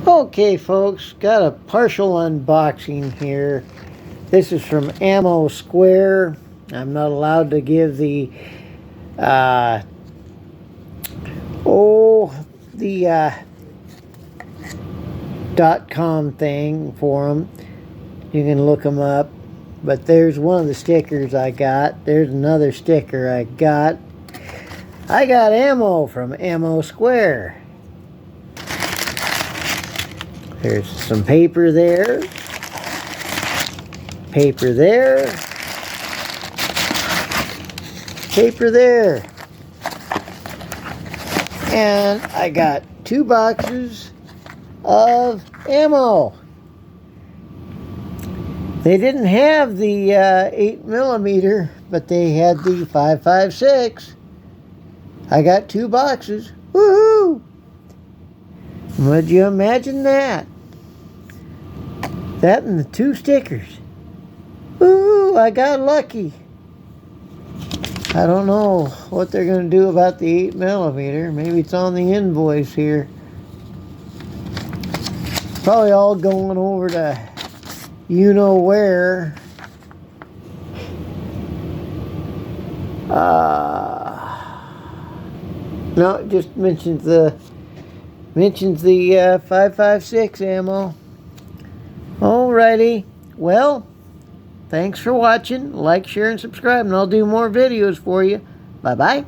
Okay, folks, got a partial unboxing here. This is from Ammo Square. I'm not allowed to give the .com thing for them. You can look them up. But there's one of the stickers I got. There's another sticker I got. I got ammo from Ammo Square. There's some paper there. Paper there. Paper there. And I got 2 boxes of ammo. They didn't have the 8mm, but they had the 5.56. I got 2 boxes. Woohoo! Would you imagine that? That and the 2 stickers. Ooh, I got lucky. I don't know what they're going to do about the 8mm. Maybe it's on the invoice here. Probably all going over to you know where. No, it just mentions the 5.56 ammo. Alrighty, well, thanks for watching. Like, share, and subscribe, and I'll do more videos for you. Bye-bye.